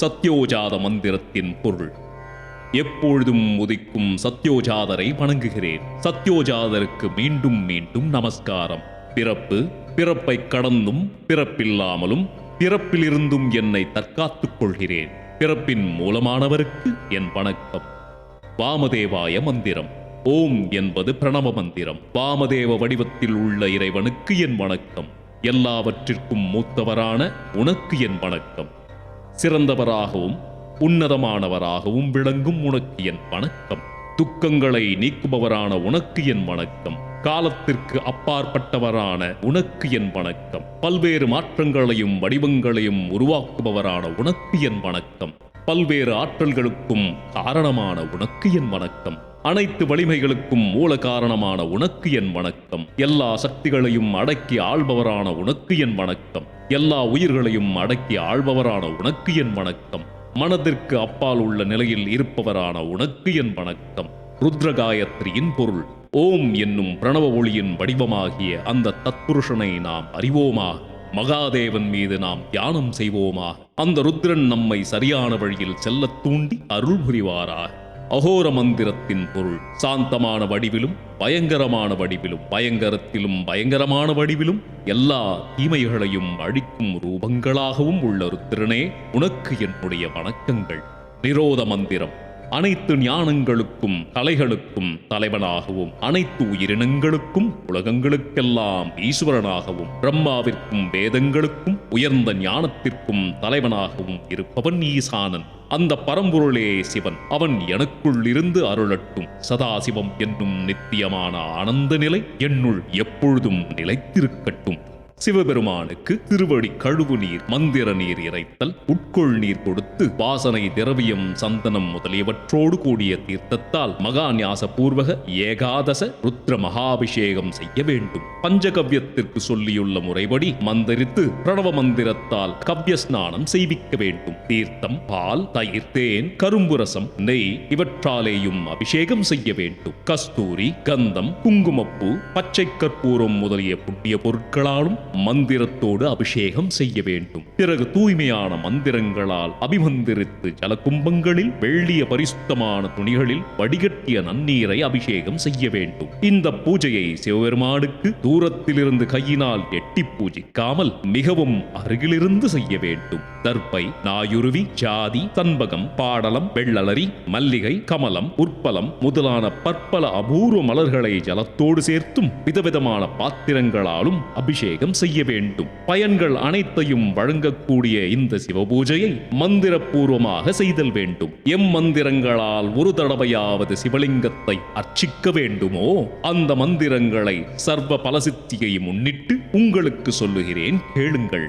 சத்யோஜாத மந்திரத்தின் பொருள். எப்பொழுதும் உதிக்கும் சத்யோஜாதரை வணங்குகிறேன். சத்யோஜாதருக்கு மீண்டும் மீண்டும் நமஸ்காரம். பிறப்பு, பிறப்பை கடந்தும் பிறப்பில்லாமலும் பிறப்பிலிருந்தும் என்னை தற்காத்துக் கொள்கிறேன். பிறப்பின் மூலமானவருக்கு என் வணக்கம். வாமதேவாய மந்திரம். ஓம் என்பது பிரணவ மந்திரம். வாமதேவ வடிவத்தில் உள்ள இறைவனுக்கு என் வணக்கம். எல்லாவற்றிற்கும் மூத்தவரான உனக்கு என் வணக்கம். சிறந்தவராகவும் உன்னதமானவராகவும் விளங்கும் உனக்கு என் வணக்கம். துக்கங்களை நீக்குபவரான உனக்கு என் வணக்கம். காலத்திற்கு அப்பாற்பட்டவரான உனக்கு என் வணக்கம். பல்வேறு மாற்றங்களையும் வடிவங்களையும் உருவாக்குபவரான உனக்கு என் வணக்கம். பல்வேறு ஆற்றல்களுக்கும் காரணமான உனக்கு என் வணக்கம். அனைத்து வலிமைகளுக்கும் மூல காரணமான உனக்கு என் வணக்கம். எல்லா சக்திகளையும் அடக்கி ஆள்பவரான உனக்கு என் வணக்கம். எல்லா உயிர்களையும் அடக்கி ஆள்பவரான உனக்கு என் வணக்கம். மனதிற்கு அப்பால் உள்ள நிலையில் இருப்பவரான உனக்கு என் வணக்கம். ருத்ரகாயத்ரியின் பொருள். ஓம் என்னும் பிரணவ ஒளியின் வடிவமாகிய அந்த தத்புருஷனை நாம் அறிவோமா? மகாதேவன் மீது நாம் தியானம் செய்வோமா? அந்த ருத்ரன் நம்மை சரியான வழியில் செல்லத் தூண்டி அருள் புரிவாராக. அகோர மந்திரத்தின் பொருள். சாந்தமான வடிவிலும் பயங்கரமான வடிவிலும் பயங்கரத்திலும் பயங்கரமான வடிவிலும் எல்லா தீமைகளையும் அழிக்கும் ரூபங்களாகவும் உள்ள ருத்ரனே, உனக்கு என்னுடைய வணக்கங்கள். நிரோத மந்திரம். அனைத்து ஞானங்களுக்கும் கலைகளுக்கும் தலைவனாகவும் அனைத்து உயிரினங்களுக்கும் உலகங்களுக்கெல்லாம் ஈஸ்வரனாகவும் பிரம்மாவிற்கும் வேதங்களுக்கும் உயர்ந்த ஞானத்திற்கும் தலைவனாகவும் இருப்பவன் ஈசானன். அந்த பரம்பொருளே சிவன். அவன் எனக்குள் இருந்து அருளட்டும். சதாசிவம் என்னும் நித்தியமான ஆனந்த நிலை என்னுள் எப்பொழுதும் நிலைத்திருக்கட்டும். சிவபெருமானுக்கு திருவடி கழுவு நீர், மந்திர நீர் இறைத்தல், உட்கொள் நீர் கொடுத்து வாசனை திரவியம் சந்தனம் முதலியவற்றோடு கூடிய தீர்த்தத்தால் மகா ஞாச பூர்வக ஏகாதச ருத்ர மகாபிஷேகம் செய்ய வேண்டும். பஞ்சகவ்யத்திற்கு சொல்லியுள்ள முறைப்படி மந்திரித்து பிரணவ மந்திரத்தால் கவ்ய ஸ்நானம் செய்விக்க வேண்டும். தீர்த்தம், பால், தயிர், தேன், கரும்பு ரசம், நெய் இவற்றாலேயும் அபிஷேகம் செய்ய வேண்டும். கஸ்தூரி, கந்தம், குங்குமப்பூ, பச்சை கற்பூரம் முதலிய புண்ணிய பொருட்களாலும் மந்திரத்தோடு அபிஷேகம் செய்ய வேண்டும். பிறகு தூய்மையான மந்திரங்களால் அபிமந்திரித்து ஜலகும்பங்களில் வெள்ளிய பரிசுத்தமான துணிகளில் வடிகட்டிய நன்னீரை அபிஷேகம் செய்ய வேண்டும். இந்த பூஜையை சிவபெருமானுக்கு தூரத்திலிருந்து கையினால் எட்டி பூஜிக்காமல் மிகவும் அருகிலிருந்து செய்ய வேண்டும். தர்ப்பை, நாயுருவி, ஜாதி, தன்பகம், பாடலம், வெள்ளலரி, மல்லிகை, கமலம், உற்பலம் முதலான பற்பல அபூர்வ மலர்களை ஜலத்தோடு சேர்த்தும் விதவிதமான பாத்திரங்களாலும் அபிஷேகம் செய்ய வேண்டும். பயன்கள் அனைத்தையும் வழங்கக்கூடிய இந்த சிவபூஜையை மந்திரபூர்வமாக செய்தல் வேண்டும். மந்திரங்களால் ஒரு தடவையாவது சிவலிங்கத்தை அர்ச்சிக்க வேண்டுமோ அந்த மந்திரங்களை சர்வ பலசித்தியை முன்னிட்டு உங்களுக்கு சொல்லுகிறேன், கேளுங்கள்.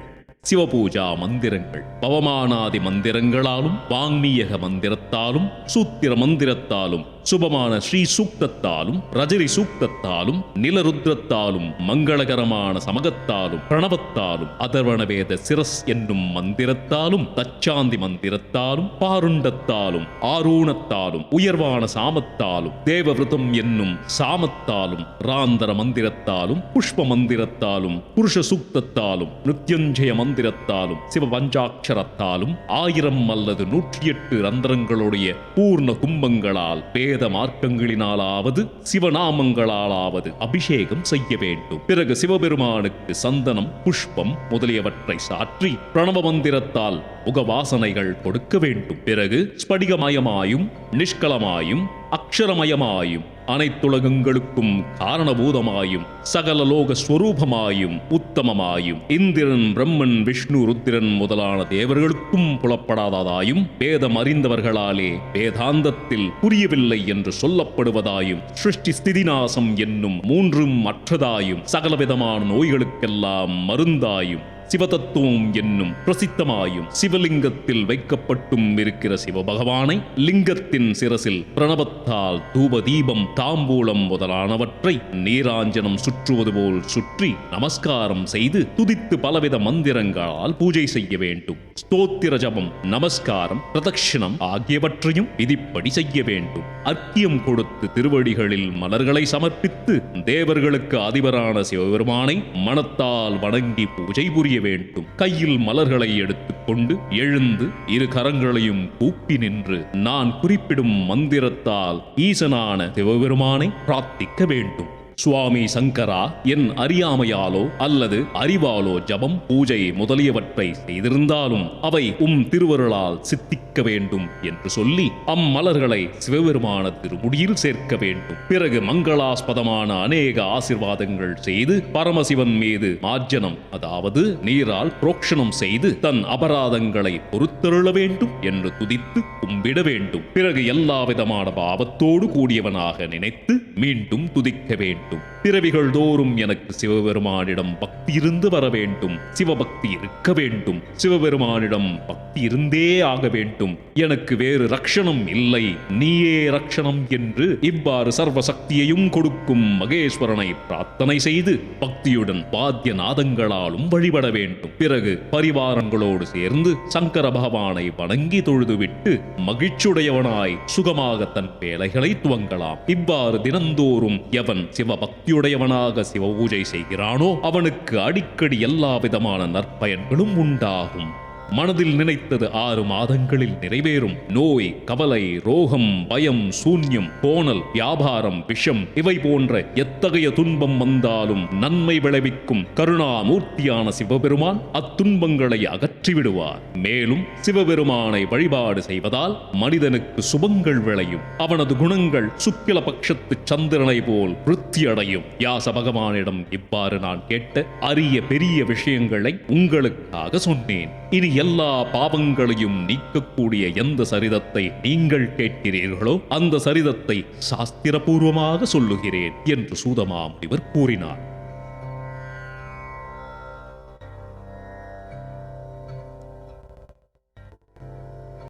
சிவபூஜா மந்திரங்கள். பவமானாதி மந்திரங்களாலும் வாங்மீயக மந்திரத்தாலும் சூத்திர மந்திரத்தாலும் சுபமான ஸ்ரீ சூக்தத்தாலும் ரஜரி சூக்தத்தாலும் நிலருத்ரத்தாலும் மங்களகரமான சமகத்தாலும் பிரணவத்தாலும் அதர்வணவேத சிரஸ் என்னும் மந்திரத்தாலும் தச்சாந்தி மந்திரத்தாலும் பாருண்டத்தாலும் ஆரூணத்தாலும் உயர்வான சாமத்தாலும் தேவவிரதம் என்னும் சாமத்தாலும் ராந்தர மந்திரத்தாலும் புஷ்ப மந்திரத்தாலும் புருஷ சூக்தத்தாலும் நிருத்யுஞ்சய மந்திரத்தாலும் சிவ பஞ்சாட்சரத்தாலும் 1000 அல்லது 108 ரந்திரங்களுடைய பூர்ண கும்பங்களால் வேத மார்க்கங்களினாலாவது சிவநாமங்களாலாவது அபிஷேகம் செய்ய வேண்டும். பிறகு சிவபெருமானுக்கு சந்தனம், புஷ்பம் முதலியவற்றை சாற்றி பிரணவ மந்திரத்தால் முகவாசனைகள் கொடுக்க வேண்டும். பிறகு ஸ்படிகமயமாயும் நிஷ்கலமாயும் அக்ஷரமயமாயும் அனைத்துலகங்களுக்கும் காரணபூதமாயும் சகல லோக ஸ்வரூபமாயும் உத்தமமாயும் இந்திரன், பிரம்மன், விஷ்ணு, ருத்திரன் முதலான தேவர்களுக்கும் புலப்படாததாயும் வேதம் அறிந்தவர்களாலே வேதாந்தத்தில் புரியவில்லை என்று சொல்லப்படுவதாயும் சிருஷ்டி ஸ்திதிநாசம் என்னும் 3ம் மற்றதாயும் சகலவிதமான நோய்களுக்கெல்லாம் மருந்தாயும் சிவதத்துவம் என்னும் பிரசித்தமாயும் சிவலிங்கத்தில் வைக்கப்பட்டும் இருக்கிற சிவபகவானை லிங்கத்தின் சிரசில் பிரணவத்தால் தூப தீபம் தாம்பூலம் முதலானவற்றை நீராஞ்சனம் சுற்றுவது போல் சுற்றி நமஸ்காரம் செய்து துதித்து பலவித மந்திரங்களால் பூஜை செய்ய வேண்டும். ஸ்தோத்திர ஜபம், நமஸ்காரம், பிரதட்சிணம் ஆகியவற்றையும் விதிப்படி செய்ய வேண்டும். அர்க்கியம் கொடுத்து திருவடிகளில் மலர்களை சமர்ப்பித்து தேவர்களுக்கு அதிபரான சிவபெருமானை மனத்தால் வணங்கி பூஜை புரிய புரிய வேண்டும். கையில் மலர்களை எடுத்துக்கொண்டு எழுந்து இரு கரங்களையும் கூப்பி நின்று நான் குறிப்பிடும் மந்திரத்தால் ஈசனான சிவபெருமானை பிரார்த்திக்க வேண்டும். சுவாமி சங்கரா, என் அறியாமையாலோ அல்லது அறிவாலோ ஜபம், பூஜை முதலியவற்றை செய்திருந்தாலும் அவை திருவருளால் சித்திக்க வேண்டும் என்று சொல்லி அம்மலர்களை சிவபெருமான திருமுடியில் சேர்க்க வேண்டும். பிறகு மங்களாஸ்பதமான அநேக ஆசிர்வாதங்கள் செய்து பரமசிவன் மீது மார்ஜனம், அதாவது நீரால் புரோக்ஷணம் செய்து தன் அபராதங்களை பொறுத்தருள வேண்டும் என்று துதித்து கும்பிட வேண்டும். பிறகு எல்லா விதமான பாவத்தோடு கூடியவனாக நினைத்து மீண்டும் துதிக்க வேண்டும். பிறவிகள் தோறும் எனக்கு சிவபெருமானிடம் பக்தி இருந்து வர வேண்டும், சிவபக்தி இருக்க வேண்டும், சிவபெருமானிடம் பக்தி இருந்தே ஆக வேண்டும், எனக்கு வேறு ரக்ஷணம் இல்லை, நீயே ரக்ஷணம் என்று இவ்வாறு சர்வ சக்தியையும் கொடுக்கும் மகேஸ்வரனை பிரார்த்தனை செய்து பக்தியுடன் வாத்திய நாதங்களாலும் வழிபட வேண்டும். பிறகு பரிவாரங்களோடு சேர்ந்து சங்கர பகவானை வணங்கி தொழுதுவிட்டு மகிழ்ச்சியுடையவனாய் சுகமாக தன் வேலைகளை துவங்கலாம். இவ்வாறு தினந்தோறும் எவன் சிவபக்தியுடையவனாக சிவ பூஜை செய்கிறானோ அவனுக்கு அடிக்கடி எல்லா விதமான நற்பயன்களும் உண்டாகும். மனதில் நினைத்தது 6 மாதங்களில் நிறைவேறும். நோய், கவலை, ரோகம், பயம், சூன்யம், கோணல், வியாபாரம், விஷம் இவை போன்ற எத்தகைய துன்பம் வந்தாலும் நன்மை விளைவிக்கும் கருணாமூர்த்தியான சிவபெருமான் அத்துன்பங்களை அகற்றிவிடுவார். மேலும் சிவபெருமானை வழிபாடு செய்வதால் மனிதனுக்கு சுபங்கள் விளையும். அவனது குணங்கள் சுக்கில பட்சத்து சந்திரனை போல் விருத்தி அடையும். வியாச பகவானிடம் இவ்வாறு நான் கேட்ட அரிய பெரிய விஷயங்களை உங்களுக்காக சொன்னேன். இனி எல்லா பாவங்களையும் நீக்கக்கூடிய எந்த சரிதத்தை நீங்கள் கேட்கிறீர்களோ அந்த சரிதத்தை சாஸ்திரபூர்வமாக சொல்லுகிறேன் என்று சூதமாமுனிவர் கூறினார்.